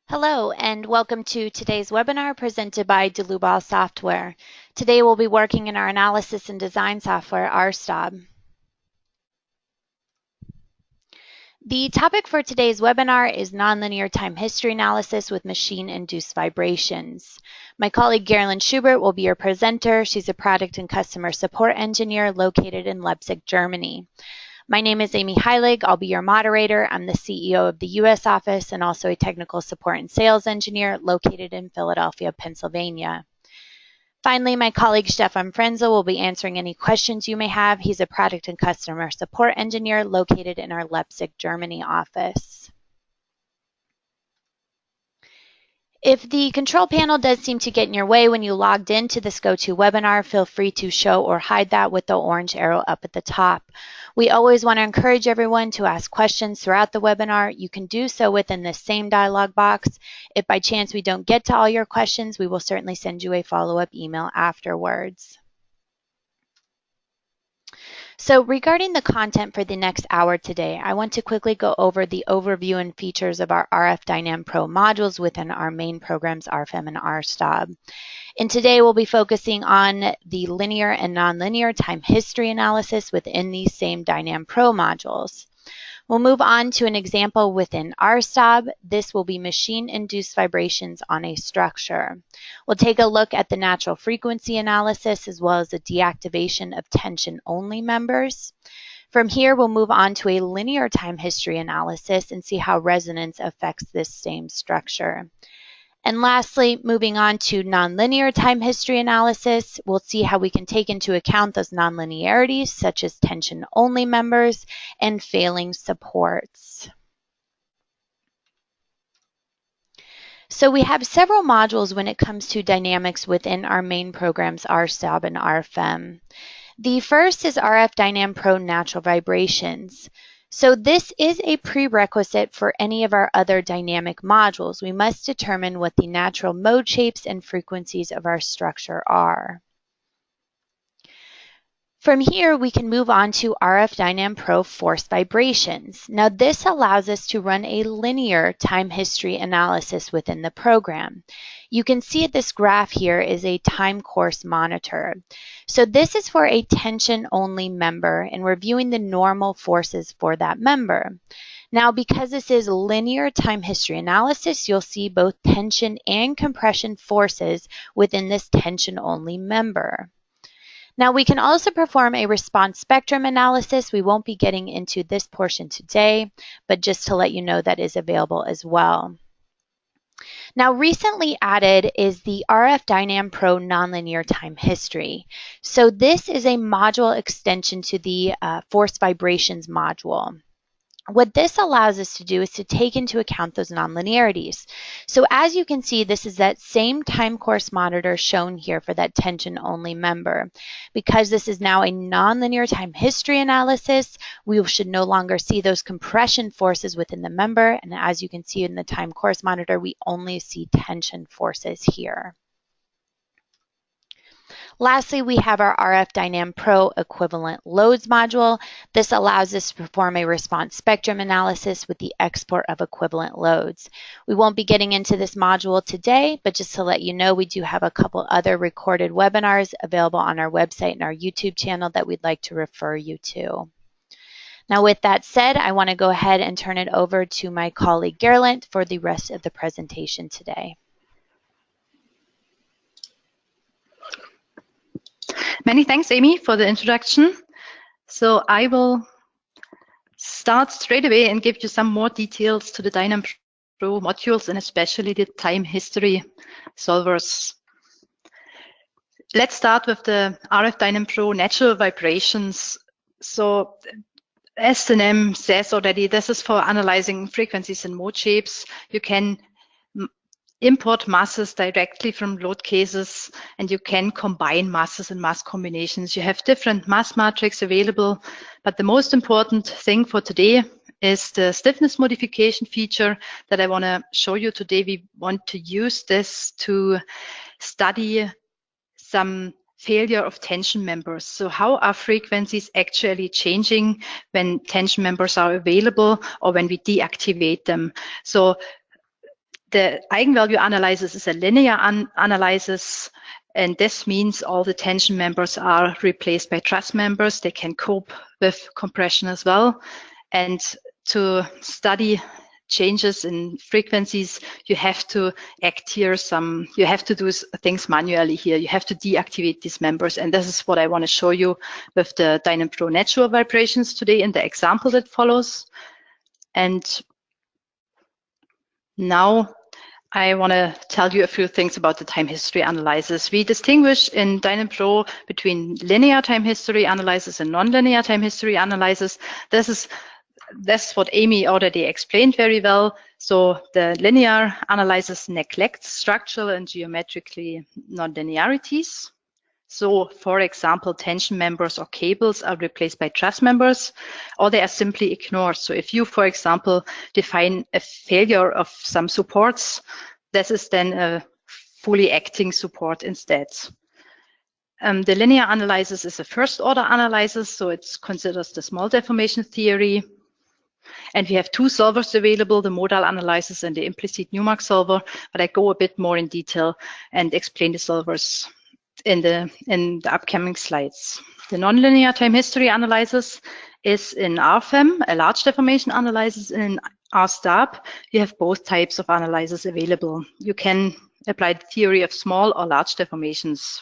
Hello, and welcome to today's webinar presented by Delubal Software. Today we'll be working in our analysis and design software, RSTOB. The topic for today's webinar is nonlinear time history analysis with machine-induced vibrations. My colleague Gerlin Schubert will be your presenter. She's a product and customer support engineer located in Leipzig, Germany. My name is Amy Heilig. I'll be your moderator. I'm the CEO of the U.S. office and also a technical support and sales engineer located in Philadelphia, Pennsylvania. Finally, my colleague Stefan Frenzel will be answering any questions you may have. He's a product and customer support engineer located in our Leipzig, Germany office. If the control panel does seem to get in your way when you logged into this GoToWebinar, feel free to show or hide that with the orange arrow up at the top. We always want to encourage everyone to ask questions throughout the webinar. You can do so within the same dialog box. If by chance we don't get to all your questions, we will certainly send you a follow-up email afterwards. So regarding the content for the next hour today, I want to quickly go over the overview and features of our RF Dynam Pro modules within our main programs RFEM and RSTOB. And today we'll be focusing on the linear and nonlinear time history analysis within these same Dynam Pro modules. We'll move on to an example within RSTOB. This will be machine-induced vibrations on a structure. We'll take a look at the natural frequency analysis as well as the deactivation of tension-only members. From here, we'll move on to a linear time history analysis and see how resonance affects this same structure. And lastly, moving on to nonlinear time history analysis, we'll see how we can take into account those nonlinearities such as tension-only members and failing supports. So we have several modules when it comes to dynamics within our main programs RSTOB and RFEM. The first is RF Dynam Pro Natural Vibrations. So this is a prerequisite for any of our other dynamic modules. We must determine what the natural mode shapes and frequencies of our structure are. From here, we can move on to RF Dynam Pro Force Vibrations. Now this allows us to run a linear time history analysis within the program. You can see this graph here is a time course monitor. So this is for a tension-only member, and we're viewing the normal forces for that member. Now, because this is linear time history analysis, you'll see both tension and compression forces within this tension-only member. Now, we can also perform a response spectrum analysis. We won't be getting into this portion today, but just to let you know that is available as well. Now, recently added is the RF Dynam Pro Nonlinear Time History. So this is a module extension to the Force Vibrations module. What this allows us to do is to take into account those nonlinearities. So as you can see, this is that same time course monitor shown here for that tension-only member. Because this is now a nonlinear time history analysis, we should no longer see those compression forces within the member. And as you can see in the time course monitor, we only see tension forces here. Lastly, we have our RF Dynam Pro Equivalent Loads module. This allows us to perform a response spectrum analysis with the export of equivalent loads. We won't be getting into this module today, but just to let you know, we do have a couple other recorded webinars available on our website and our YouTube channel that we'd like to refer you to. Now, with that said, I want to go ahead and turn it over to my colleague Gerlin for the rest of the presentation today. Many thanks, Amy, for the introduction. So I will start straight away and give you some more details to the Dynam Pro modules and especially the time history solvers. Let's start with the RF Dynam Pro Natural Vibrations. So as the name says already, this is for analyzing frequencies and mode shapes. You can import masses directly from load cases, and you can combine masses and mass combinations. You have different mass matrix available, but the most important thing for today is the stiffness modification feature that I want to show you today. We want to use this to study some failure of tension members. So how are frequencies actually changing when tension members are available or when we deactivate them? So The eigenvalue analysis is a linear analysis, and this means all the tension members are replaced by truss members. They can cope with compression as well. And to study changes in frequencies, you have to act here you have to do things manually here. You have to deactivate these members. And this is what I want to show you with the DynamPro natural vibrations today in the example that follows. And now I want to tell you a few things about the time history analysis. We distinguish in DynamPro between linear time history analysis and nonlinear time history analysis. That's what Amy already explained very well. So the linear analysis neglects structural and geometrically nonlinearities. So, for example, tension members or cables are replaced by truss members, or they are simply ignored. So if you, for example, define a failure of some supports, this is then a fully acting support instead. The linear analysis is a first order analysis, so it considers the small deformation theory. And we have two solvers available, the modal analysis and the implicit Newmark solver, but I go a bit more in detail and explain the solvers in the upcoming slides. The nonlinear time history analysis is in RFEM, a large deformation analysis. In RSTARP, you have both types of analysis available. You can apply the theory of small or large deformations.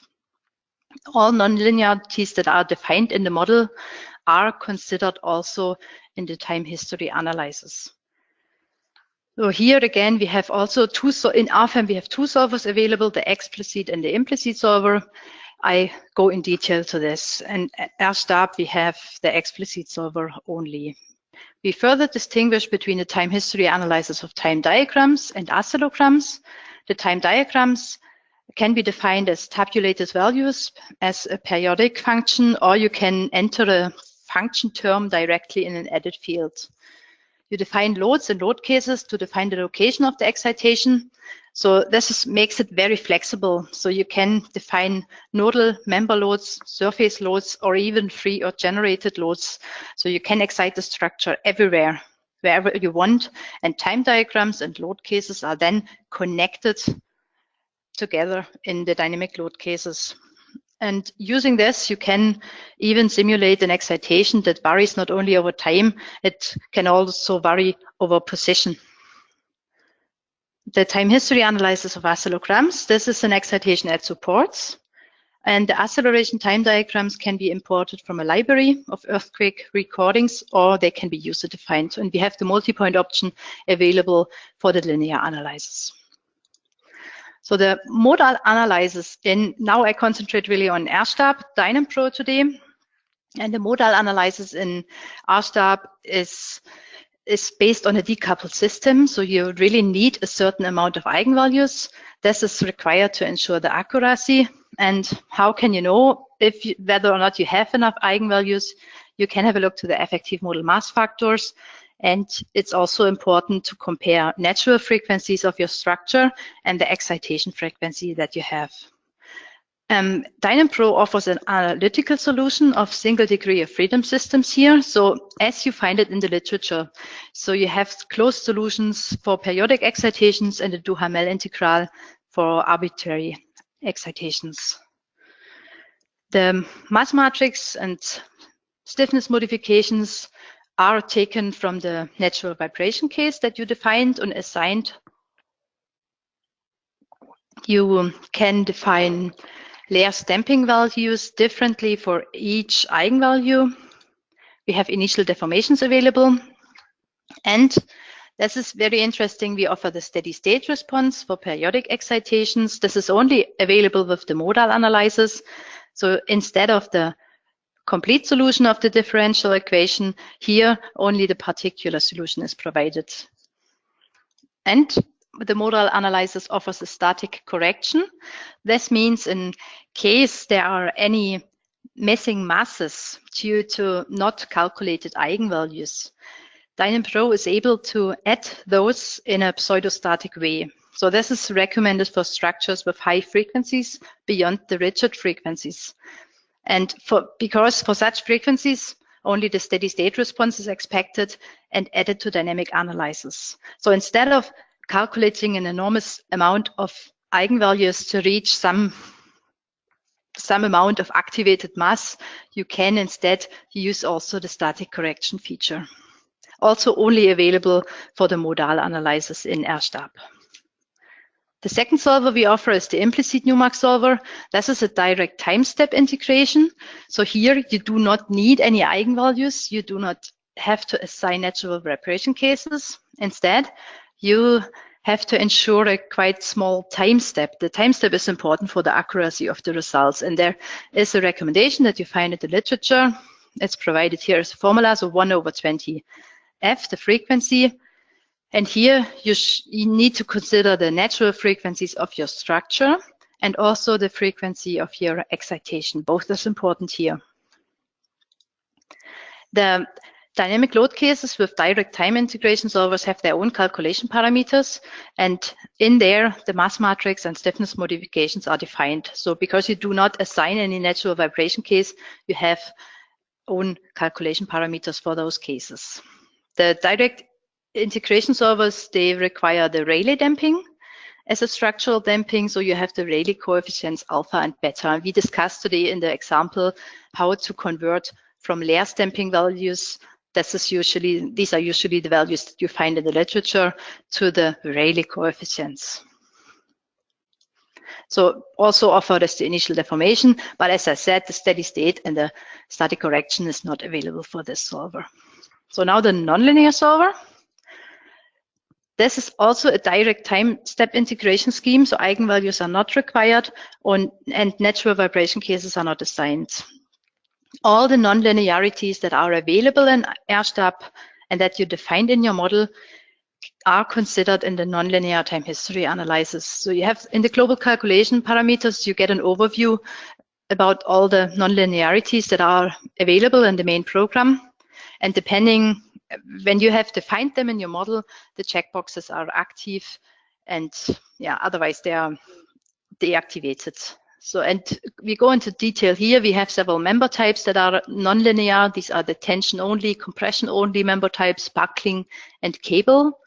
All nonlinearities that are defined in the model are considered also in the time history analysis. So here again, we have also in RFEM, we have two solvers available, the explicit and the implicit solver. I go in detail to this. And at RSTARP, we have the explicit solver only. We further distinguish between the time history analysis of time diagrams and oscillograms. The time diagrams can be defined as tabulated values as a periodic function, or you can enter a function term directly in an added field. You define loads and load cases to define the location of the excitation. So this makes it very flexible. So you can define nodal member loads, surface loads, or even free or generated loads. So you can excite the structure everywhere, wherever you want. And time diagrams and load cases are then connected together in the dynamic load cases. And using this, you can even simulate an excitation that varies not only over time, it can also vary over position. The time history analysis of oscillograms, this is an excitation at supports. And the acceleration time diagrams can be imported from a library of earthquake recordings, or they can be user defined. And we have the multi-point option available for the linear analysis. So the modal analysis, now I concentrate really on RSTARP, DynamPro today. And the modal analysis in RSTARP is based on a decoupled system. So you really need a certain amount of eigenvalues. This is required to ensure the accuracy. And how can you know whether or not you have enough eigenvalues? You can have a look to the effective modal mass factors. And it's also important to compare natural frequencies of your structure and the excitation frequency that you have. DynamPro offers an analytical solution of single degree of freedom systems here. So as you find it in the literature, so you have closed solutions for periodic excitations and a Duhamel integral for arbitrary excitations. The mass matrix and stiffness modifications are taken from the natural vibration case that you defined and assigned. You can define Lair's damping values differently for each eigenvalue. We have initial deformations available. And this is very interesting. We offer the steady state response for periodic excitations. This is only available with the modal analysis. So instead of the complete solution of the differential equation, here only the particular solution is provided. And the modal analysis offers a static correction. This means in case there are any missing masses due to not calculated eigenvalues, DynamPro is able to add those in a pseudostatic way. So this is recommended for structures with high frequencies beyond the rigid frequencies. And because for such frequencies, only the steady state response is expected and added to dynamic analysis. So instead of calculating an enormous amount of eigenvalues to reach some amount of activated mass, you can instead use also the static correction feature. Also only available for the modal analysis in RSTAP. The second solver we offer is the implicit NUMAC solver. This is a direct time step integration. So here you do not need any eigenvalues. You do not have to assign natural vibration cases. Instead, you have to ensure a quite small time step. The time step is important for the accuracy of the results. And there is a recommendation that you find in the literature. It's provided here as a formula, so 1/20f, the frequency. And here you need to consider the natural frequencies of your structure and also the frequency of your excitation. Both is important here. The dynamic load cases with direct time integration solvers have their own calculation parameters, and in there the mass matrix and stiffness modifications are defined. So because you do not assign any natural vibration case, you have own calculation parameters for those cases. The direct integration solvers, they require the Rayleigh damping as a structural damping, so you have the Rayleigh coefficients alpha and beta. We discussed today in the example how to convert from Lairs damping values, these are usually the values that you find in the literature, to the Rayleigh coefficients. So also offered as the initial deformation, but as I said, the steady state and the static correction is not available for this solver. So now the nonlinear solver. This is also a direct time step integration scheme, so eigenvalues are not required and natural vibration cases are not assigned. All the nonlinearities that are available in RSTAP and that you defined in your model are considered in the nonlinear time history analysis. So you have in the global calculation parameters, you get an overview about all the nonlinearities that are available in the main program. And depending when you have defined them in your model, the checkboxes are active, and otherwise they are deactivated. So, and we go into detail here. We have several member types that are nonlinear. These are the tension only, compression only member types, buckling, and cable.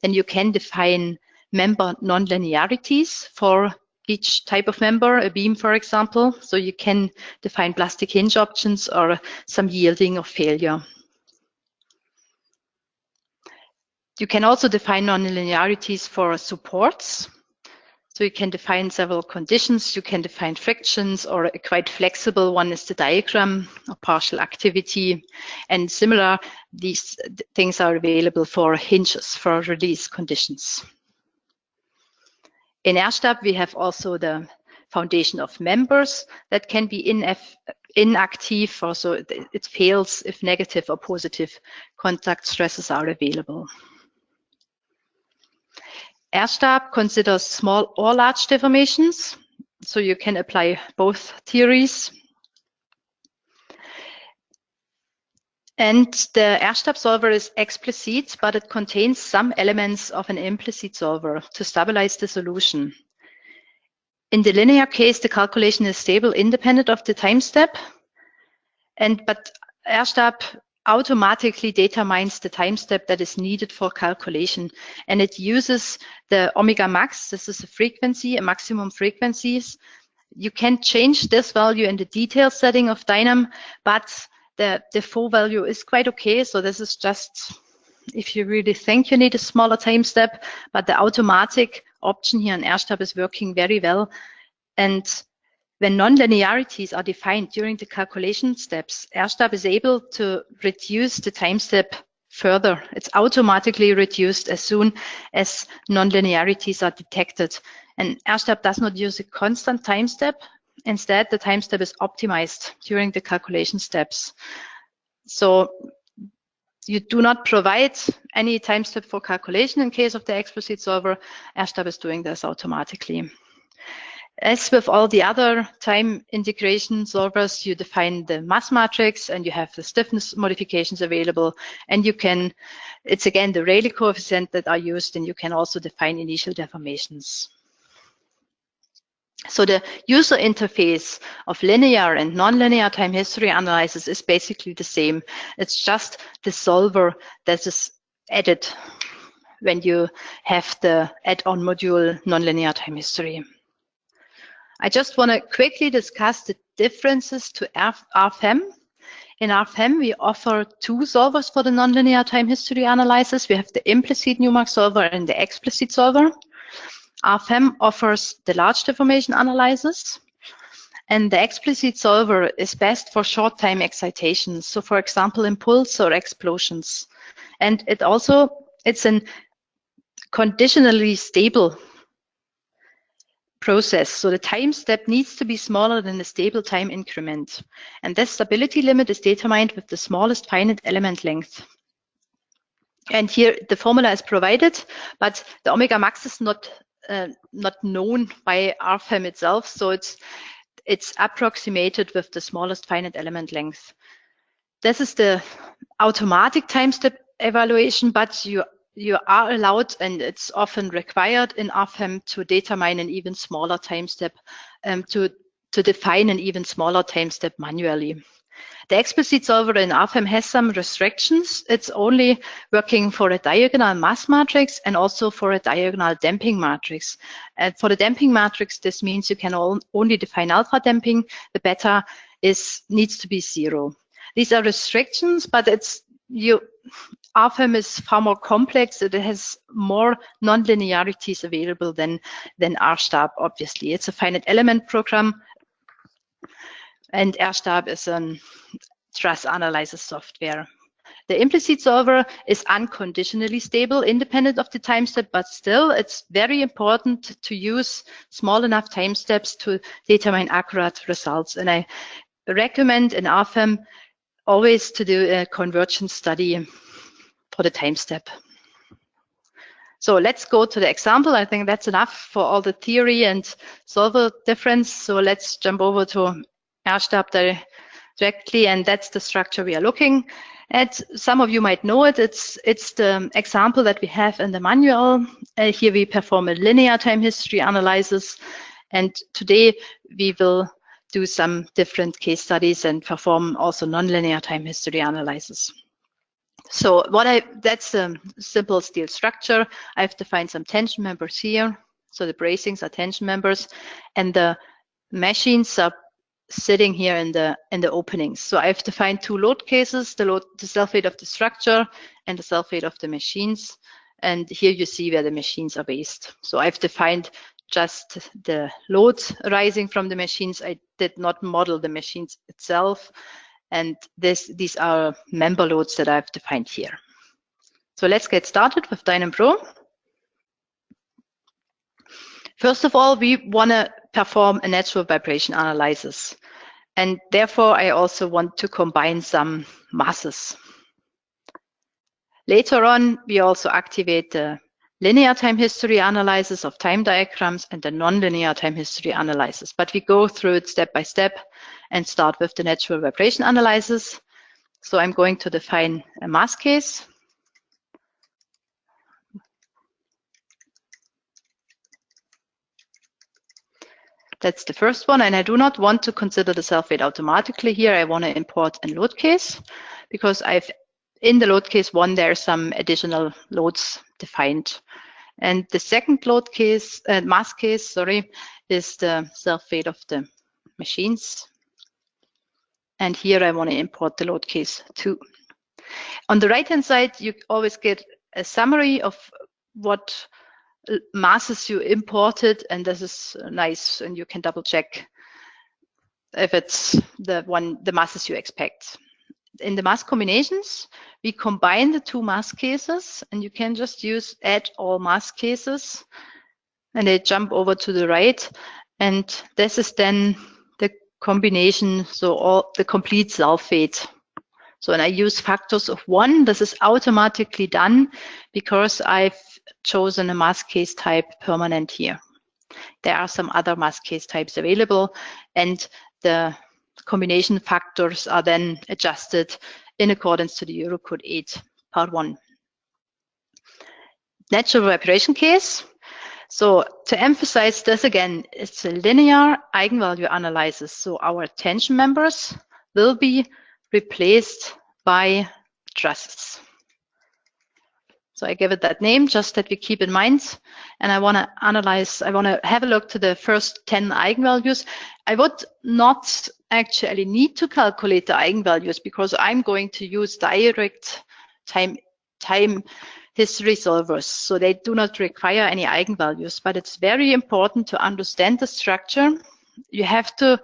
Then you can define member nonlinearities for each type of member, a beam, for example. So you can define plastic hinge options or some yielding or failure. You can also define nonlinearities for supports. So you can define several conditions. You can define frictions, or a quite flexible one is the diagram or partial activity. And similar, these things are available for hinges, for release conditions. In RSTAP, we have also the foundation of members that can be inactive, also it fails if negative or positive contact stresses are available. RSTAP considers small or large deformations, so you can apply both theories. And the RSTAP solver is explicit, but it contains some elements of an implicit solver to stabilize the solution. In the linear case, the calculation is stable independent of the time step, but RSTAP automatically determines the time step that is needed for calculation, and it uses the omega max. This is a frequency, a maximum frequencies. You can change this value in the detail setting of Dynam, but the default value is quite okay. So this is just if you really think you need a smaller time step, but the automatic option here in RSTAP is working very well. And when nonlinearities are defined during the calculation steps, RSTAP is able to reduce the time step further. It's automatically reduced as soon as nonlinearities are detected. And RSTAP does not use a constant time step. Instead, the time step is optimized during the calculation steps. So you do not provide any time step for calculation in case of the explicit solver. RSTAP is doing this automatically. As with all the other time integration solvers, you define the mass matrix and you have the stiffness modifications available, and you can, it's again the Rayleigh coefficient that are used, and you can also define initial deformations. So the user interface of linear and nonlinear time history analysis is basically the same. It's just the solver that is added when you have the add-on module nonlinear time history. I just want to quickly discuss the differences to RFEM. In RFEM, we offer two solvers for the nonlinear time history analysis. We have the implicit Newmark solver and the explicit solver. RFEM offers the large deformation analysis, and the explicit solver is best for short time excitations. So for example, impulse or explosions. And it's a conditionally stable process. So the time step needs to be smaller than the stable time increment. And this stability limit is determined with the smallest finite element length. And here the formula is provided, but the omega max is not known by RFEM itself. So it's approximated with the smallest finite element length. This is the automatic time step evaluation, but you are allowed, and it's often required in RFEM, to determine an even smaller time step, to define an even smaller time step manually. The explicit solver in RFEM has some restrictions. It's only working for a diagonal mass matrix and also for a diagonal damping matrix. And for the damping matrix, this means you can only define alpha damping. The beta needs to be 0. These are restrictions, but RFEM is far more complex. It has more non-linearities available than RSTAB, obviously. It's a finite element program, and RSTAB is a truss analysis software. The implicit solver is unconditionally stable, independent of the time step, but still it's very important to use small enough time steps to determine accurate results. And I recommend in RFEM always to do a convergence study for the time step. So let's go to the example. I think that's enough for all the theory and solver difference. So let's jump over to RSTAB directly, and that's the structure we are looking at. Some of you might know it. It's the example that we have in the manual. Here we perform a linear time history analysis, and today we will do some different case studies and perform also nonlinear time history analysis. So that's a simple steel structure. I've defined some tension members here. So the bracings are tension members, and the machines are sitting here in the openings. So I've defined two load cases, the self-weight of the structure and the self-weight of the machines. And here you see where the machines are based. So I've defined just the loads arising from the machines. I did not model the machines itself. And these are member loads that I've defined here. So let's get started with DynamPro. First of all, we want to perform a natural vibration analysis. And therefore, I also want to combine some masses. Later on, we also activate the linear time history analysis of time diagrams and the nonlinear time history analysis. But we go through it step by step and start with the natural vibration analysis. So I'm going to define a mass case. That's the first one, and I do not want to consider the self-weight automatically here. I want to import a load case because in the load case 1, there are some additional loads defined. And the second load case, mass case, sorry, is the self-weight of the machines. And here I want to import the load case 2. On the right-hand side, you always get a summary of what masses you imported, and this is nice, and you can double check if it's the masses you expect. In the mass combinations, we combine the two mass cases, and you can just add all mass cases, and they jump over to the right, and this is then the combination, so all the complete self-weight. So when I use factors of 1, this is automatically done because I've chosen a mass case type permanent here. There are some other mass case types available, and the combination factors are then adjusted in accordance to the Eurocode 8, part 1. Natural vibration case. So to emphasize this again, it's a linear eigenvalue analysis. So our tension members will be replaced by trusses. So I give it that name just that we keep in mind. And I want to analyze, I want to have a look to the first 10 eigenvalues. I would not actually need to calculate the eigenvalues because I'm going to use direct time history solvers. So they do not require any eigenvalues, but it's very important to understand the structure. You have to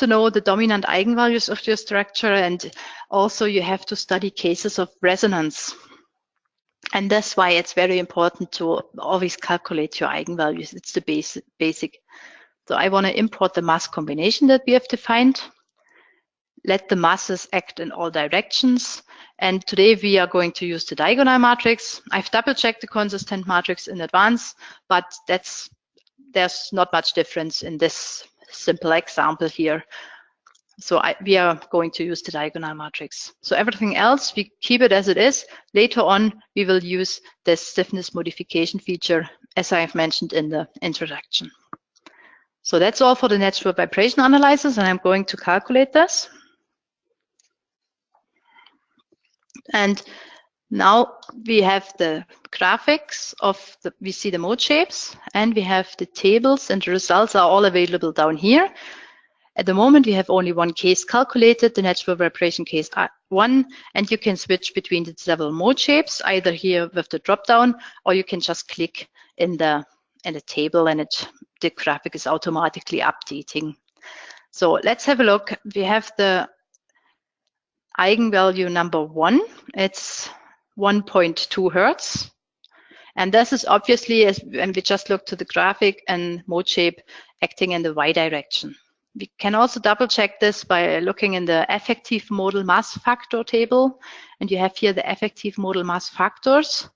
know the dominant eigenvalues of your structure, and also you have to study cases of resonance. And that's why it's very important to always calculate your eigenvalues. It's the basic. So I want to import the mass combination that we have defined. Let the masses act in all directions. And today we are going to use the diagonal matrix. I've double-checked the consistent matrix in advance, but there's not much difference in this simple example here. So we are going to use the diagonal matrix. So everything else, we keep it as it is. Later on, we will use the stiffness modification feature, as I have mentioned in the introduction. So that's all for the natural vibration analysis, and I'm going to calculate this. And now we have the graphics of we see the mode shapes, and we have the tables, and the results are all available down here. At the moment, we have only one case calculated, the natural vibration case 1, and you can switch between the several mode shapes, either here with the drop-down, or you can just click in the table, and the graphic is automatically updating. So let's have a look. We have the eigenvalue number 1. It's 1.2 Hertz. And this is obviously, when we just look to the graphic, and mode shape acting in the y direction. We can also double check this by looking in the effective modal mass factor table. And you have here the effective modal mass factors.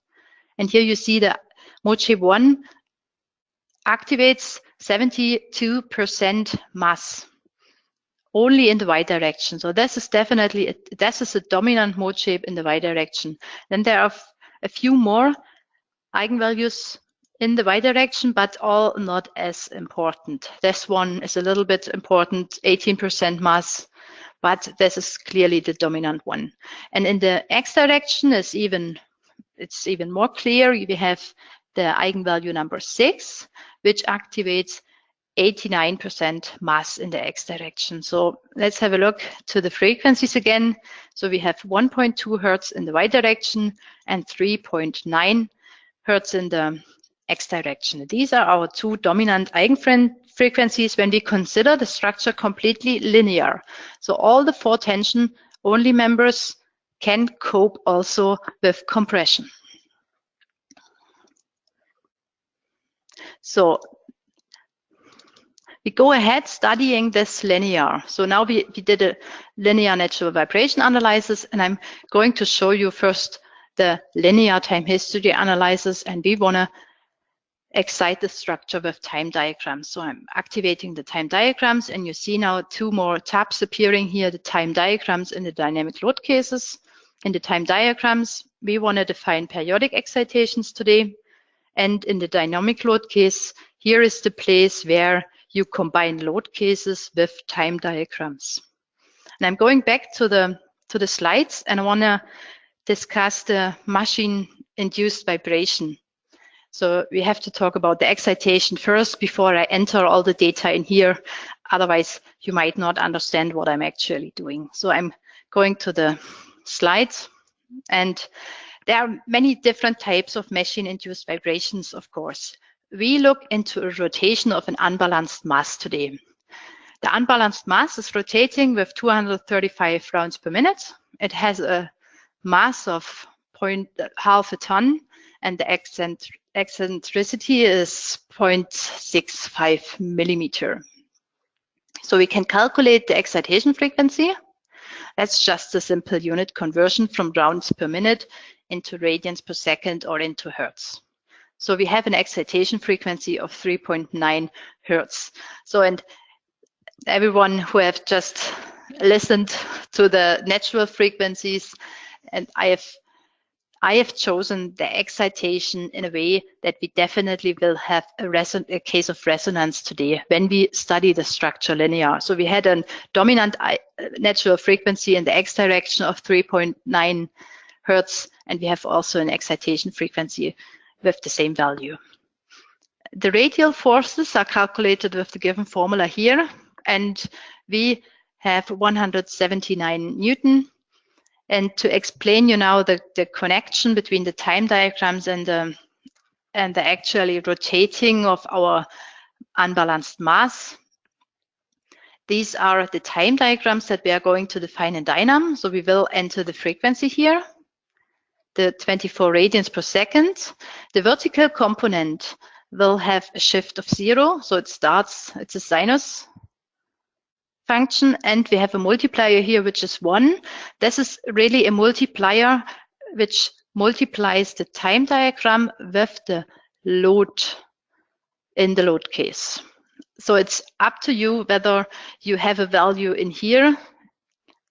And here you see the mode shape 1 activates 72% mass only in the y direction. So this is definitely, this is a dominant mode shape in the y direction. Then there are a few more eigenvalues in the y direction, but all not as important. This one is a little bit important, 18% mass, but this is clearly the dominant one. And in the x direction it's even more clear. We have the eigenvalue number 6, which activates 89% mass in the x direction. So let's have a look to the frequencies again. So we have 1.2 Hertz in the y direction and 3.9 Hertz in the x direction. These are our two dominant eigenfrequencies when we consider the structure completely linear. So all the 4 tension only members can cope also with compression. So we go ahead studying this linear. So now we did a linear natural vibration analysis, and I'm going to show you first the linear time history analysis, and we want to excite the structure with time diagrams. So I'm activating the time diagrams, and you see now 2 more tabs appearing here, the time diagrams in the dynamic load cases. In the time diagrams, we want to define periodic excitations today. And in the dynamic load case, here is the place where you combine load cases with time diagrams. And I'm going back to the slides, and I want to discuss the machine-induced vibration. So we have to talk about the excitation first before I enter all the data in here. Otherwise, you might not understand what I'm actually doing. So I'm going to the slides, and there are many different types of machine-induced vibrations, of course. We look into a rotation of an unbalanced mass today. The unbalanced mass is rotating with 235 rounds per minute. It has a mass of half a ton, and the eccentricity is 0.65 millimeter. So we can calculate the excitation frequency. That's just a simple unit conversion from rounds per minute into radians per second or into hertz. So we have an excitation frequency of 3.9 hertz. So, and everyone who have just listened to the natural frequencies, and I have chosen the excitation in a way that we definitely will have a case of resonance today when we study the structure linear. So we had a dominant natural frequency in the x direction of 3.9 Hertz, and we have also an excitation frequency with the same value. The radial forces are calculated with the given formula here, and we have 179 Newton. And to explain you now the connection between the time diagrams and the actually rotating of our unbalanced mass, these are the time diagrams that we are going to define in Dynam. So we will enter the frequency here, the 24 radians per second. The vertical component will have a shift of 0. So it starts, it's a sinus function, and we have a multiplier here, which is 1. This is really a multiplier which multiplies the time diagram with the load in the load case. So it's up to you whether you have a value in here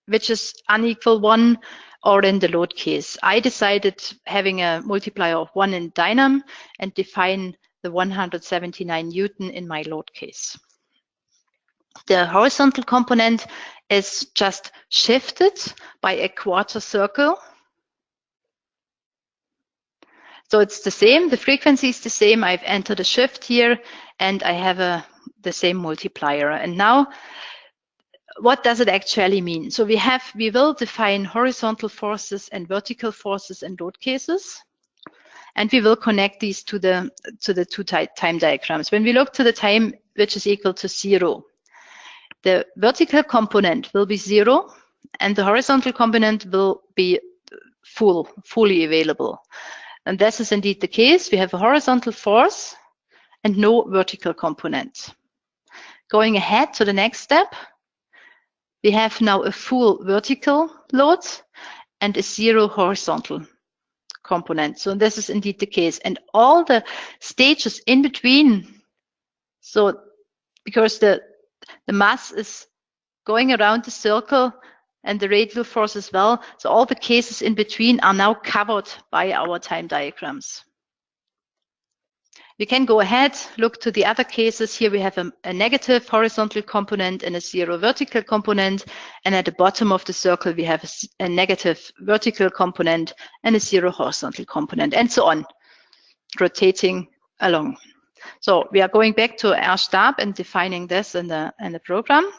which is unequal 1 or in the load case. I decided having a multiplier of 1 in Dynam and define the 179 Newton in my load case. The horizontal component is just shifted by a quarter circle. So it's the same, the frequency is the same. I've entered a shift here and I have the same multiplier. And now, what does it actually mean? So we will define horizontal forces and vertical forces in load cases. And we will connect these to the two time diagrams. When we look to the time which is equal to 0, the vertical component will be 0 and the horizontal component will be fully available. And this is indeed the case. We have a horizontal force and no vertical component. Going ahead to the next step, we have now a full vertical load and a 0 horizontal component. So this is indeed the case. And all the stages in between, so because the mass is going around the circle and the radial force as well, so all the cases in between are now covered by our time diagrams. We can go ahead, look to the other cases. Here we have a negative horizontal component and a 0 vertical component. And at the bottom of the circle, we have a negative vertical component and a 0 horizontal component, and so on, rotating along. So we are going back to R-stab and defining this in the program.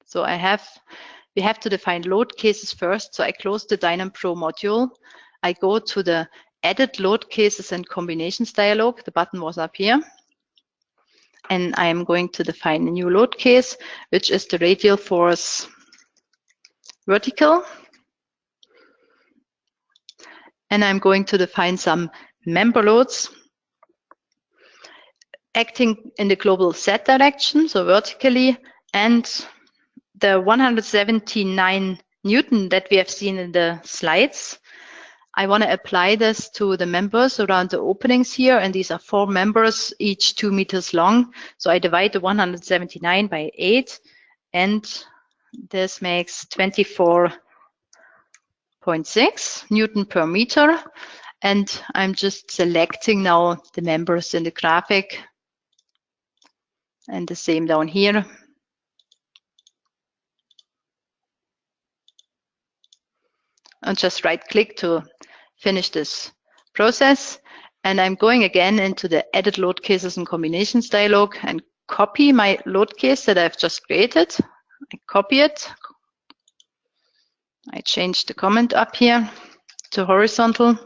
So we have to define load cases first. So I close the Dynam Pro module. I go to the Edit Load Cases and Combinations dialog. The button was up here. And I am going to define a new load case, which is the radial force vertical. And I'm going to define some member loads acting in the global Z direction, so vertically, and the 179 Newton that we have seen in the slides. I want to apply this to the members around the openings here, and these are 4 members, each 2 meters long. So I divide the 179 by 8, and this makes 24.6 Newton per meter. And I'm just selecting now the members in the graphic, and the same down here. And just right-click to finish this process. And I'm going again into the Edit Load Cases and Combinations dialog and copy my load case that I've just created. I copy it. I change the comment up here to horizontal.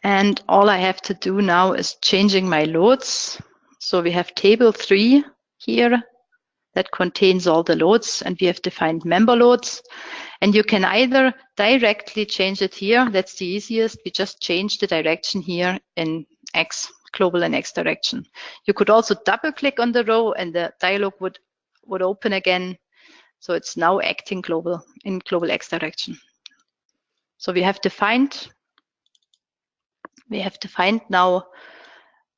And all I have to do now is changing my loads. So we have table 3 here that contains all the loads, and we have defined member loads. And you can either directly change it here. That's the easiest. We just change the direction here in X, global and X direction. You could also double click on the row and the dialog would open again. So it's now acting global in global X direction. So we have defined now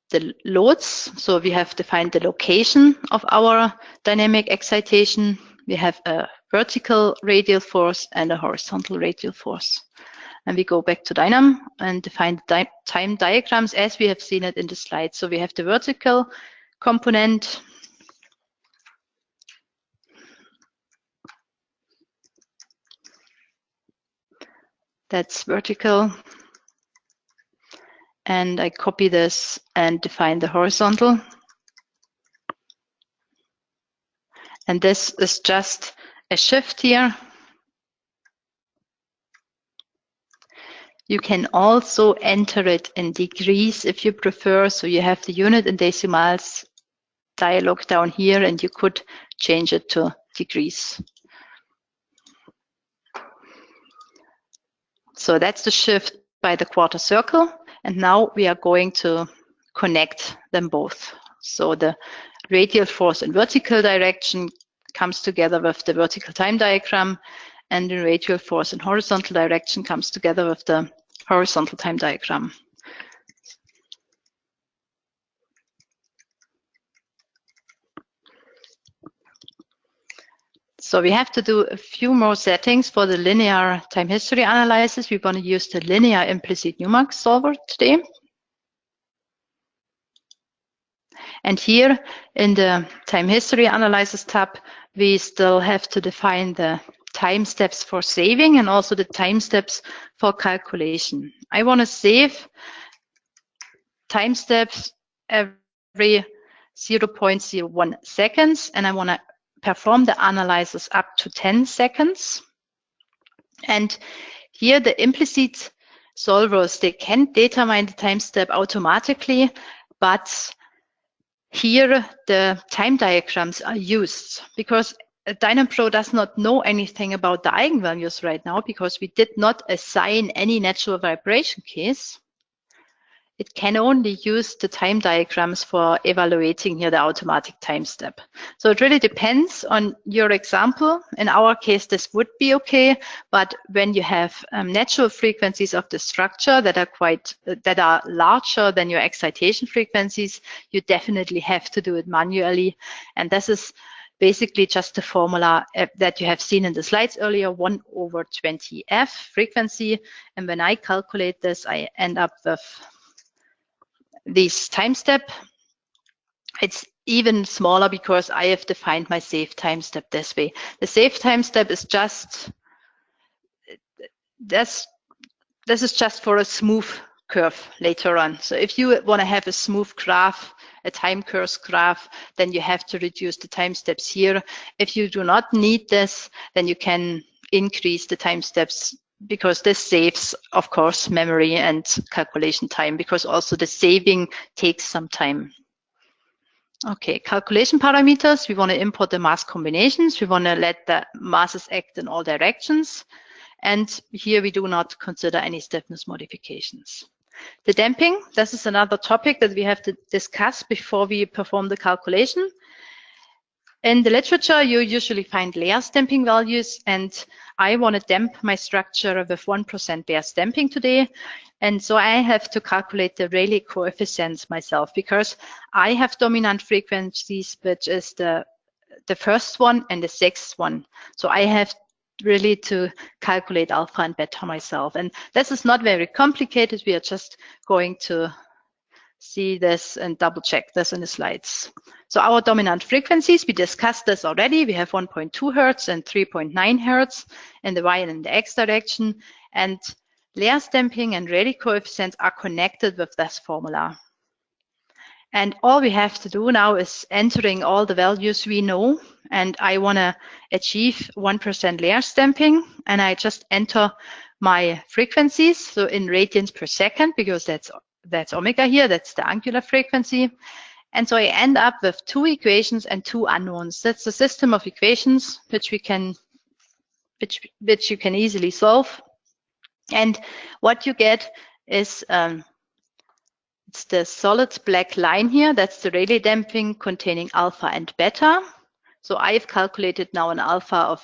the loads. So we have defined the location of our dynamic excitation. We have a vertical radial force and a horizontal radial force. And we go back to Dynam and define the time diagrams as we have seen it in the slide. So we have the vertical component. That's vertical. And I copy this and define the horizontal. And this is just a shift here. You can also enter it in degrees if you prefer. So you have the unit and decimals dialog down here, and you could change it to degrees. So that's the shift by the quarter circle. And now we are going to connect them both. So the radial force in vertical direction comes together with the vertical time diagram, and the radial force in horizontal direction comes together with the horizontal time diagram. So we have to do a few more settings for the linear time history analysis. We're going to use the linear implicit Newmark solver today. And here in the time history analysis tab, we still have to define the time steps for saving and also the time steps for calculation. I want to save time steps every 0.01 seconds, and I want to perform the analysis up to 10 seconds. And here the implicit solvers, they can determine the time step automatically, but here the time diagrams are used because DynamPro does not know anything about the eigenvalues right now because we did not assign any natural vibration case. It can only use the time diagrams for evaluating here the automatic time step. So it really depends on your example. In our case, this would be okay, but when you have natural frequencies of the structure that are larger than your excitation frequencies, you definitely have to do it manually. And this is basically just the formula that you have seen in the slides earlier, 1/20f frequency. And when I calculate this, I end up with this time step. It's even smaller because I have defined my save time step this way. The save time step is just, this is just for a smooth curve later on. So if you want to have a smooth graph, a time course graph, then you have to reduce the time steps here. If you do not need this, then you can increase the time steps because this saves, of course, memory and calculation time, because also the saving takes some time. Okay, calculation parameters. We want to import the mass combinations. We want to let the masses act in all directions. And here we do not consider any stiffness modifications. The damping, this is another topic that we have to discuss before we perform the calculation. In the literature, you usually find Lairs damping values, and I want to damp my structure with 1% Lairs damping today. And so I have to calculate the Rayleigh coefficients myself because I have dominant frequencies, which is the first one and the sixth one. So I have really to calculate alpha and beta myself. And this is not very complicated. We are just going to see this and double check this in the slides. So our dominant frequencies, we discussed this already. We have 1.2 Hertz and 3.9 Hertz in the Y and in the X direction. And Lairs damping and Rayleigh coefficients are connected with this formula. And all we have to do now is entering all the values we know. And I want to achieve 1% Lairs damping. And I just enter my frequencies, so in radians per second, because that's omega here, that's the angular frequency. And so I end up with two equations and two unknowns. That's a system of equations which you can easily solve. And what you get is it's the solid black line here. That's the Rayleigh damping containing alpha and beta. So I've calculated now an alpha of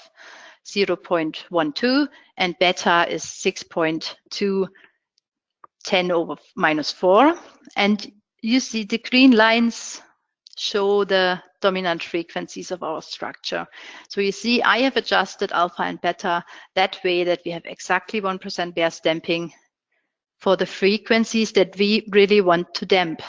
0.12 and beta is 6.2 10⁻⁴. And you see the green lines show the dominant frequencies of our structure. So you see I have adjusted alpha and beta that way that we have exactly 1% Lairs damping for the frequencies that we really want to damp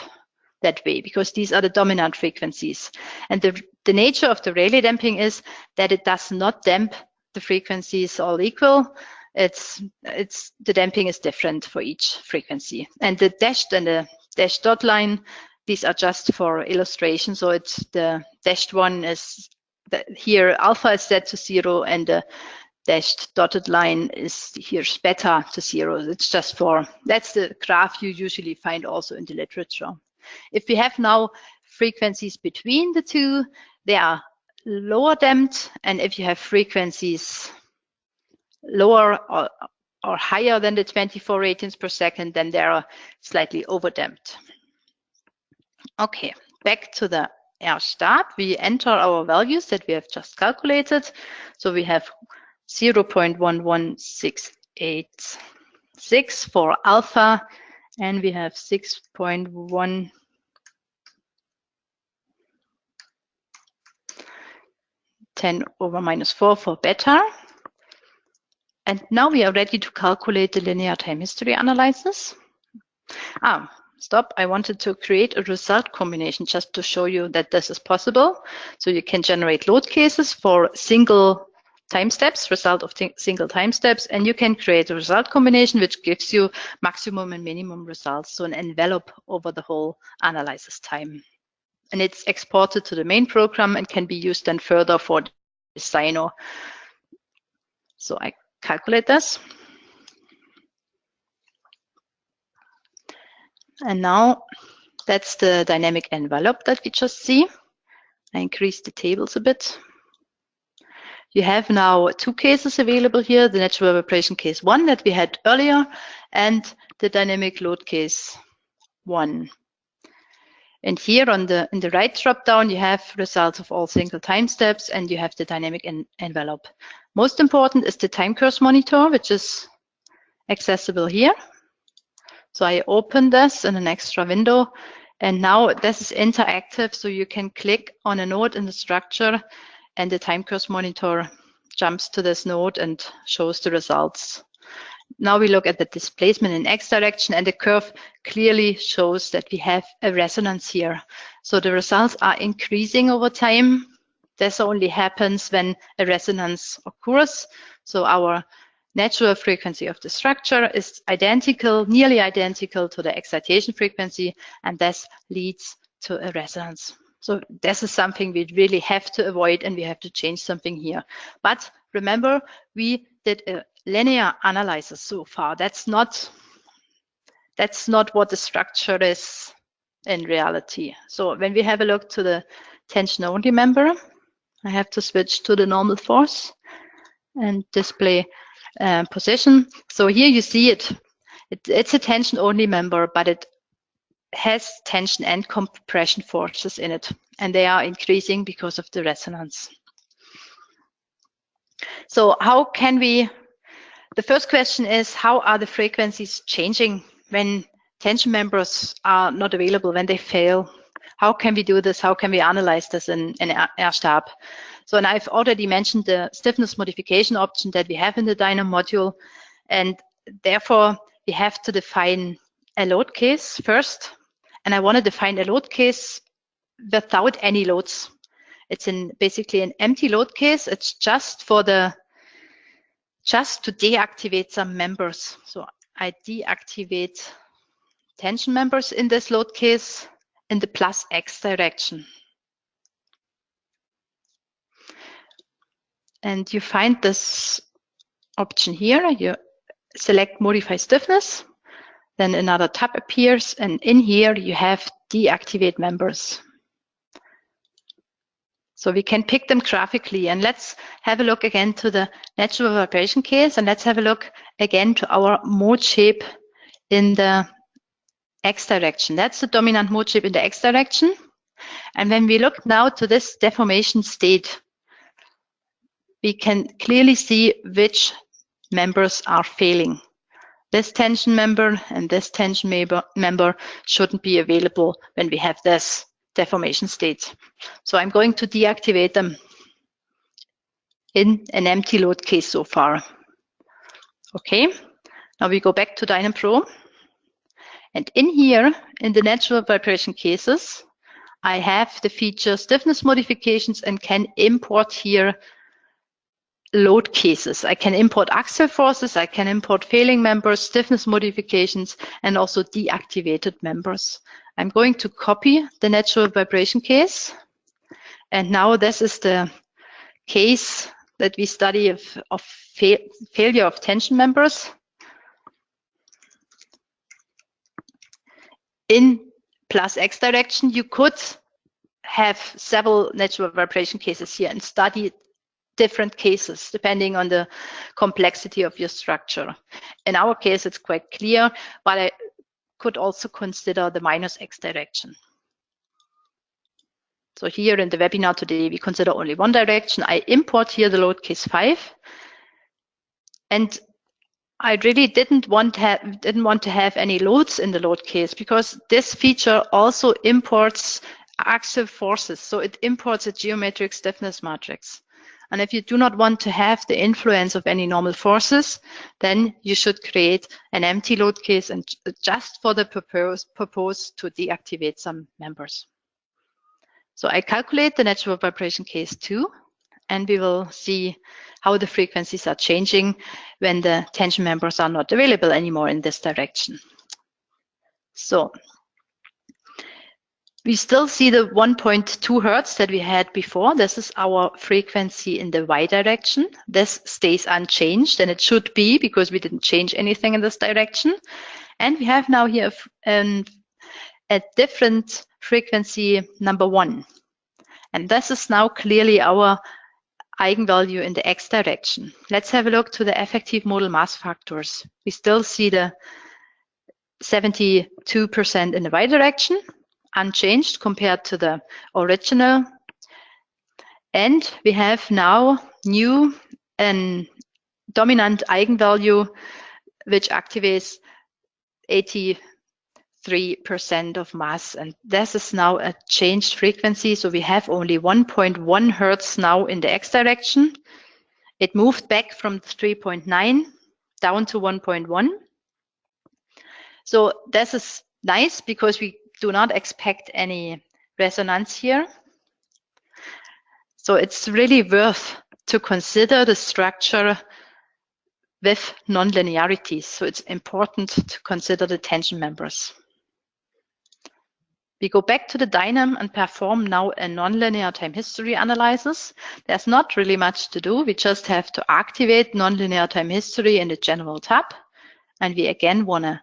that way, because these are the dominant frequencies. And the nature of the Rayleigh damping is that it does not damp the frequencies all equal. the damping is different for each frequency. And the dashed and the dashed dot line, these are just for illustration. So it's the dashed one is here alpha is set to 0, and the dashed dotted line is here beta to 0. It's just that's the graph you usually find also in the literature. If we have now frequencies between the two, they are lower damped, and if you have frequencies lower or higher than the 24 radians per second, then they are slightly overdamped. Okay, back to the R-stab. We enter our values that we have just calculated. So we have 0.11686 for alpha, and we have 6.1 10⁻⁴ for beta. And now we are ready to calculate the linear time history analysis. Stop. I wanted to create a result combination just to show you that this is possible. So you can generate load cases for single time steps, result of single time steps, and you can create a result combination which gives you maximum and minimum results, so an envelope over the whole analysis time. And it's exported to the main program and can be used then further for designer. So I calculate this. And now that's the dynamic envelope that we just see. I increase the tables a bit. You have now two cases available here, the natural vibration case 1 that we had earlier, and the dynamic load case 1. And here in the right drop down, you have results of all single time steps, and you have the dynamic envelope. Most important is the time course monitor, which is accessible here. So I open this in an extra window, and now this is interactive, so you can click on a node in the structure, and the time course monitor jumps to this node and shows the results. Now we look at the displacement in X direction, and the curve clearly shows that we have a resonance here. So the results are increasing over time. This only happens when a resonance occurs. So our natural frequency of the structure is identical, nearly identical to the excitation frequency, and this leads to a resonance. So this is something we really have to avoid, and we have to change something here. But remember, we did a linear analysis so far. That's not what the structure is in reality. So when we have a look to the tension only member, I have to switch to the normal force and display position. So here you see it's a tension only member, but it has tension and compression forces in it, and they are increasing because of the resonance. So how can we, the first question is, how are the frequencies changing when tension members are not available, when they fail? How can we do this? How can we analyze this in R-stab? So, and I've already mentioned the stiffness modification option that we have in the Dynam module, and therefore we have to define a load case first. And I want to define a load case without any loads. It's basically an empty load case. It's just to deactivate some members. So I deactivate tension members in this load case in the plus X direction. And you find this option here. You select modify stiffness. Then another tab appears, and in here you have deactivate members. So we can pick them graphically, and let's have a look again to the natural vibration case, and let's have a look again to our mode shape in the X direction. That's the dominant mode shape in the X direction. And when we look now to this deformation state, we can clearly see which members are failing. This tension member and this tension member shouldn't be available when we have this deformation state. So I'm going to deactivate them in an empty load case so far. Okay, now we go back to DynamPro. And in here, in the natural vibration cases, I have the feature stiffness modifications and can import here load cases. I can import axial forces, I can import failing members, stiffness modifications, and also deactivated members. I'm going to copy the natural vibration case. And now this is the case that we study of failure of tension members. In plus X direction, you could have several natural vibration cases here and study different cases depending on the complexity of your structure. In our case, it's quite clear, but I could also consider the minus X direction. So here in the webinar today, we consider only one direction. I import here the load case 5. And I really didn't want to have any loads in the load case because this feature also imports axial forces. So it imports a geometric stiffness matrix. And if you do not want to have the influence of any normal forces, then you should create an empty load case and just for the purpose to deactivate some members. So I calculate the natural vibration case 2, and we will see how the frequencies are changing when the tension members are not available anymore in this direction. So we still see the 1.2 Hertz that we had before. This is our frequency in the Y direction. This stays unchanged, and it should be because we didn't change anything in this direction. And we have now here a different frequency number 1. And this is now clearly our eigenvalue in the X direction. Let's have a look to the effective modal mass factors. We still see the 72% in the Y direction, unchanged compared to the original. And we have now new and dominant eigenvalue, which activates 83% of mass. And this is now a changed frequency. So we have only 1.1 Hertz now in the X direction. It moved back from 3.9 down to 1.1. So this is nice because we do not expect any resonance here. So it's really worth to consider the structure with nonlinearities. So it's important to consider the tension members. We go back to the Dynam and perform now a nonlinear time history analysis. There's not really much to do. We just have to activate nonlinear time history in the general tab. And we again want to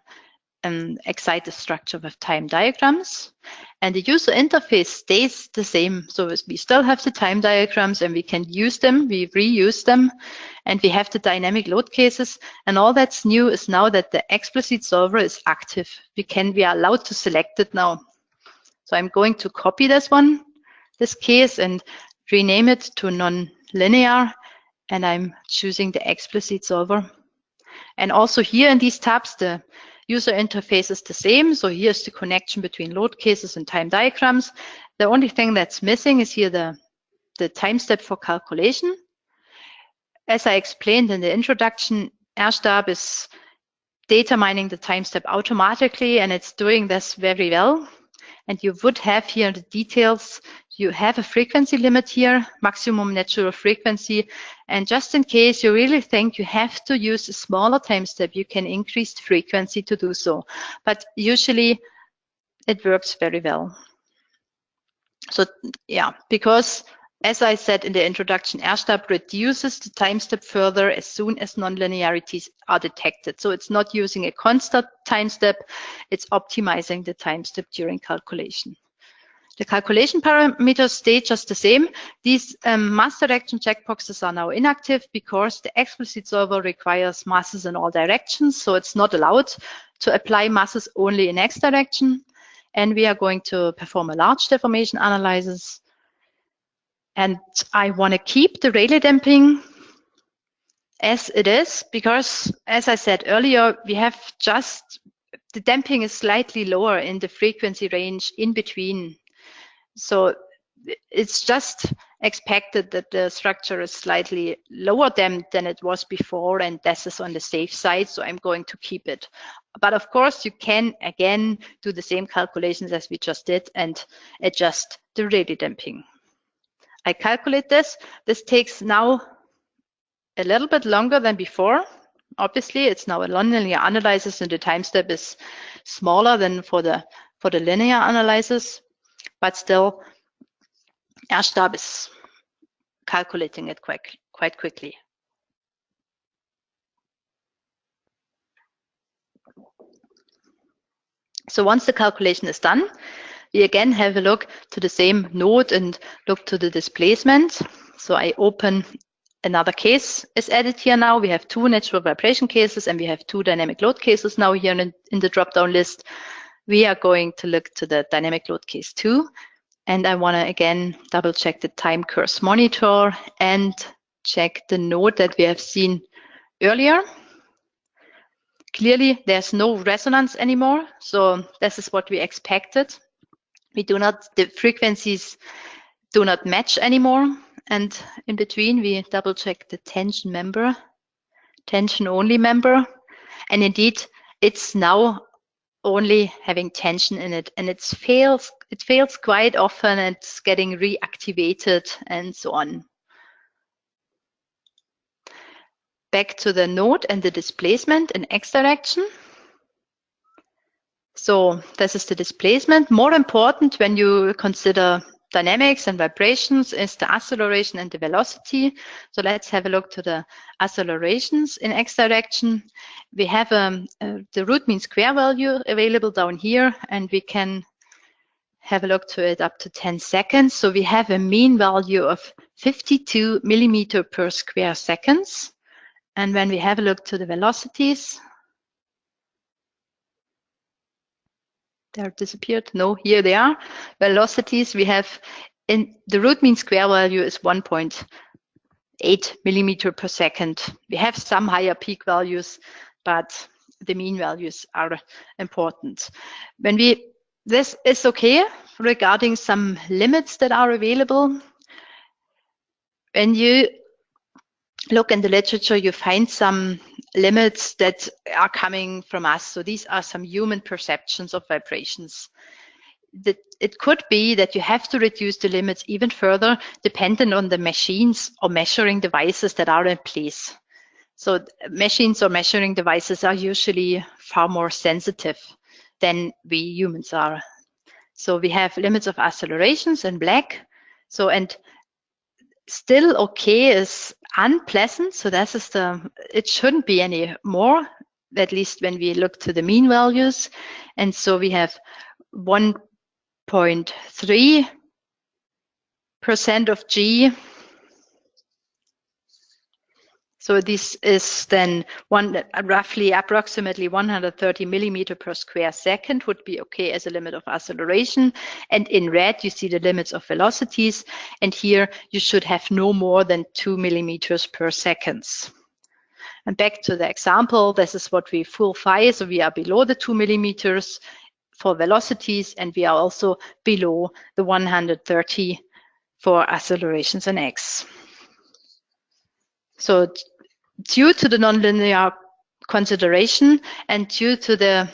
excite the structure with time diagrams. And the user interface stays the same. So we still have the time diagrams and we can use them, we reuse them, and we have the dynamic load cases. And all that's new is now that the explicit solver is active. We are allowed to select it now. So I'm going to copy this case, and rename it to non-linear, and I'm choosing the explicit solver. And also here in these tabs, the user interface is the same. So here's the connection between load cases and time diagrams. The only thing that's missing is here the time step for calculation. As I explained in the introduction, RSTAB is data mining the time step automatically, and it's doing this very well. And you would have here the details. You have a frequency limit here, maximum natural frequency. And just in case you really think you have to use a smaller time step, you can increase the frequency to do so. But usually it works very well. So yeah, because as I said in the introduction, RSTAB reduces the time step further as soon as nonlinearities are detected. So it's not using a constant time step, it's optimizing the time step during calculation. The calculation parameters stay just the same. These mass direction checkboxes are now inactive because the explicit solver requires masses in all directions. So it's not allowed to apply masses only in X direction. And we are going to perform a large deformation analysis. And I want to keep the Rayleigh damping as it is because, as I said earlier, we have just the damping is slightly lower in the frequency range in between. So it's just expected that the structure is slightly lower damped than it was before, and this is on the safe side, so I'm going to keep it. But of course, you can again do the same calculations as we just did and adjust the Rayleigh damping. I calculate this. This takes now a little bit longer than before. Obviously, it's now a nonlinear analysis, and the time step is smaller than for the linear analysis, but still, R-Stab is calculating it quite quickly. So once the calculation is done, we again have a look to the same node and look to the displacement. So I open another case is added here now. We have 2 natural vibration cases and we have 2 dynamic load cases now here in the drop-down list. We are going to look to the dynamic load case 2. And I want to again double check the time course monitor and check the node that we have seen earlier. Clearly, there's no resonance anymore. So this is what we expected. The frequencies do not match anymore. And in between, we double check the tension member, tension only member. And indeed, it's now only having tension in it, and it fails quite often. It's getting reactivated and so on. Back to the node and the displacement in X direction. So this is the displacement. More important when you consider dynamics and vibrations is the acceleration and the velocity. So let's have a look to the accelerations in X direction. We have the root mean square value available down here, and we can have a look to it up to 10 seconds. So we have a mean value of 52 millimeter per square seconds. And when we have a look to the velocities, they're disappeared. No, here they are. Velocities we have in the root mean square value is 1.8 millimeter per second. We have some higher peak values, but the mean values are important. This is okay regarding some limits that are available. When you look in the literature, you find some limits that are coming from us. So these are some human perceptions of vibrations. It could be that you have to reduce the limits even further, dependent on the machines or measuring devices that are in place. So machines or measuring devices are usually far more sensitive than we humans are. So we have limits of accelerations in black. So, and still okay is unpleasant. So this is it shouldn't be any more, at least when we look to the mean values. And so we have 1.3% of G. So this is then approximately 130 millimeter per square second would be okay as a limit of acceleration. And in red, you see the limits of velocities. And here you should have no more than 2 millimeters per second. And back to the example, this is what we fulfy. So we are below the 2 millimeters for velocities, and we are also below the 130 for accelerations in X. So due to the nonlinear consideration and due to the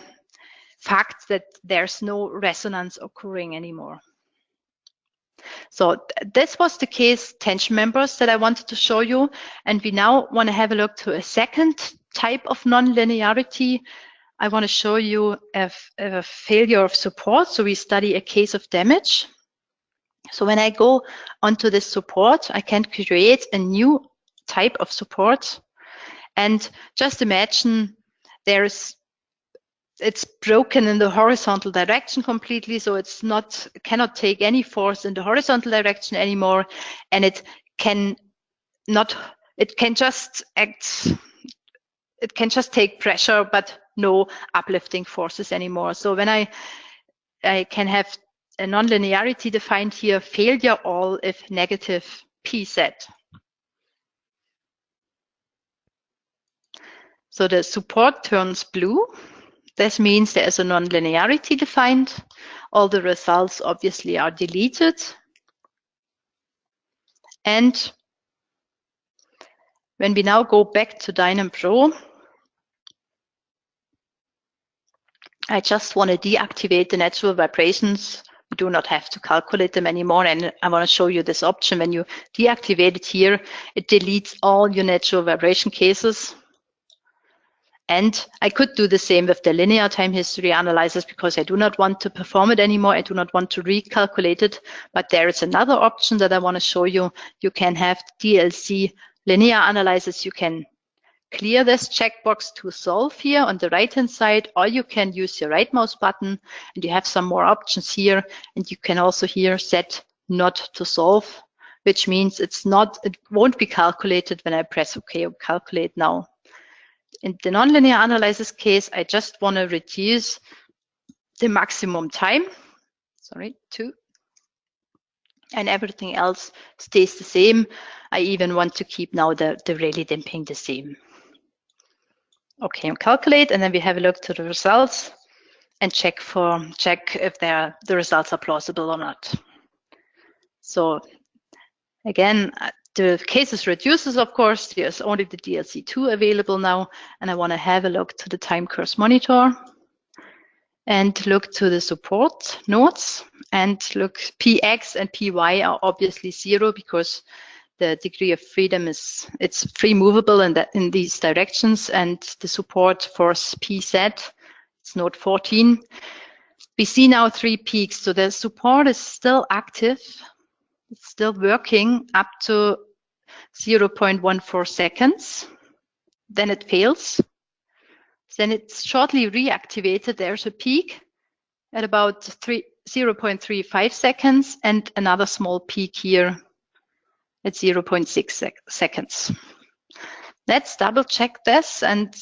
fact that there's no resonance occurring anymore. So this was the case tension members that I wanted to show you. And we now want to have a look to a second type of nonlinearity. I want to show you a failure of support. So we study a case of damage. So when I go onto this support, I can create a new type of support. And just imagine it's broken in the horizontal direction completely, so cannot take any force in the horizontal direction anymore, and it can just take pressure, but no uplifting forces anymore. So when I can have a nonlinearity defined here, failure all if negative Pz. So the support turns blue. This means there is a nonlinearity defined. All the results obviously are deleted. And when we now go back to DynamPro, I just want to deactivate the natural vibrations do not have to calculate them anymore. And I want to show you this option. When you deactivate it here, it deletes all your natural vibration cases. And I could do the same with the linear time history analysis because I do not want to perform it anymore. I do not want to recalculate it. But there is another option that I want to show you. You can have DLC linear analysis. You can clear this checkbox to solve here on the right-hand side, or you can use your right mouse button and you have some more options here. And you can also here set not to solve, which means it won't be calculated when I press OK or calculate now. In the nonlinear analysis case, I just want to reduce the maximum time, 2, and everything else stays the same. I even want to keep now the Rayleigh damping the same. Okay, and calculate, and then we have a look to the results and check if the results are plausible or not. So again, the cases reduces, of course. There's only the DLC2 available now, and I want to have a look to the time course monitor and look to the support nodes and look. PX and PY are obviously 0 because the degree of freedom it's free movable in these directions, and the support force PZ, it's node 14. We see now 3 peaks, so the support is still active. It's still working up to 0.14 seconds. Then it fails. Then it's shortly reactivated. There's a peak at about 0.35 seconds and another small peak here at 0.6 seconds. Let's double check this and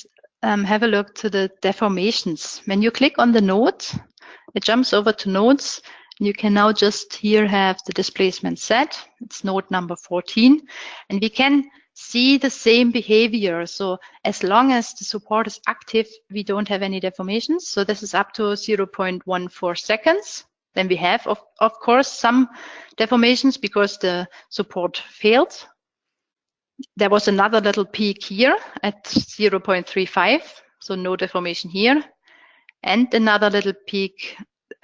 have a look to the deformations. When you click on the node, it jumps over to nodes. You can now just here have the displacement set. It's node number 14. And we can see the same behavior. So as long as the support is active, we don't have any deformations. So this is up to 0.14 seconds. Then we have, of course, some deformations because the support failed. There was another little peak here at 0.35. So no deformation here. And another little peak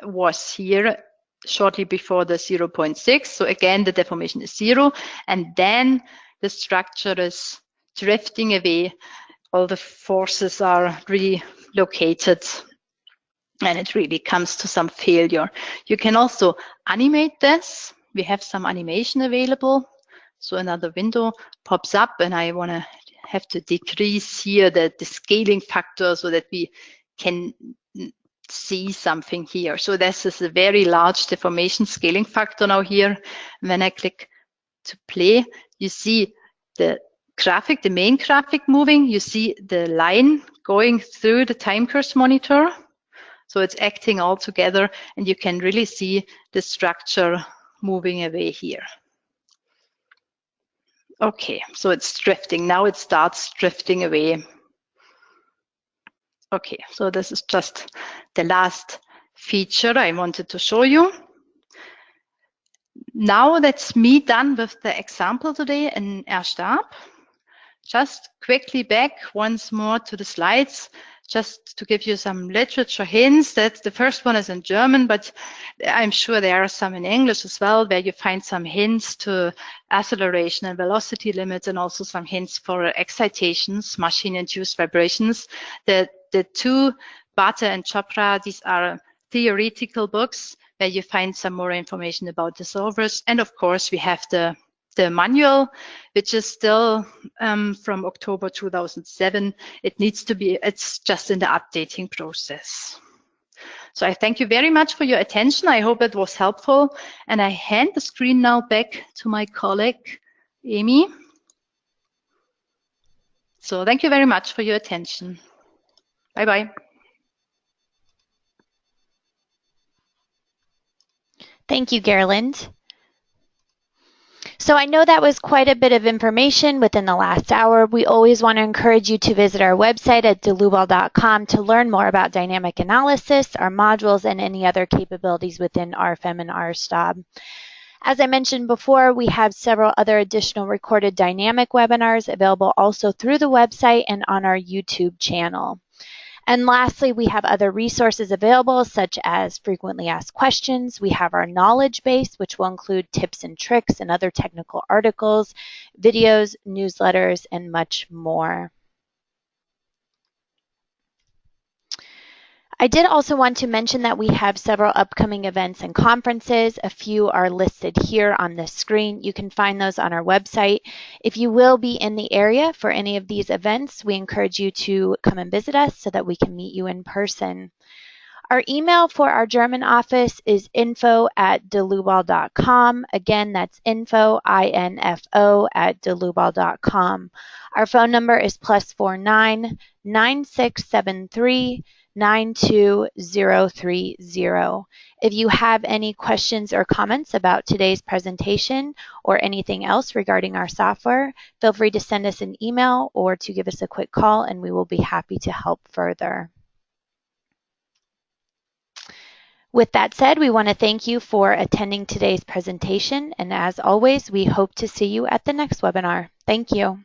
was here shortly before the 0.6. So again, the deformation is 0. And then the structure is drifting away. All the forces are relocated. And it really comes to some failure. You can also animate this. We have some animation available. So another window pops up, and I want to have to decrease here the scaling factor so that we can see something here. So this is a very large deformation scaling factor now here. When I click to play, you see the graphic, the main graphic moving. You see the line going through the time course monitor. So it's acting all together, and you can really see the structure moving away here. Okay, so it's drifting. Now it starts drifting away. Okay, so this is just the last feature I wanted to show you. Now that's me done with the example today in R-Stab. Just quickly back once more to the slides, just to give you some literature hints. That the first one is in German, but I'm sure there are some in English as well, where you find some hints to acceleration and velocity limits, and also some hints for excitations, machine-induced vibrations. The two, Bhatta and Chopra, these are theoretical books where you find some more information about the solvers. And of course, we have the manual, which is still from October 2007. It's just in the updating process. So I thank you very much for your attention. I hope it was helpful. And I hand the screen now back to my colleague, Amy. So thank you very much for your attention. Bye-bye. Thank you, Gerlinde. So I know that was quite a bit of information within the last hour. We always want to encourage you to visit our website at delubal.com to learn more about dynamic analysis, our modules, and any other capabilities within RFM and R-Stab. As I mentioned before, we have several other additional recorded dynamic webinars available also through the website and on our YouTube channel. And lastly, we have other resources available, such as frequently asked questions. We have our knowledge base, which will include tips and tricks and other technical articles, videos, newsletters, and much more. I did also want to mention that we have several upcoming events and conferences. A few are listed here on the screen. You can find those on our website. If you will be in the area for any of these events, we encourage you to come and visit us so that we can meet you in person. Our email for our German office is info@delubal.com. Again, that's info, I-N-F-O, @delubal.com. Our phone number is +49 9673 92030. If you have any questions or comments about today's presentation or anything else regarding our software, feel free to send us an email or to give us a quick call, and we will be happy to help further. With that said, we want to thank you for attending today's presentation, and as always, we hope to see you at the next webinar. Thank you.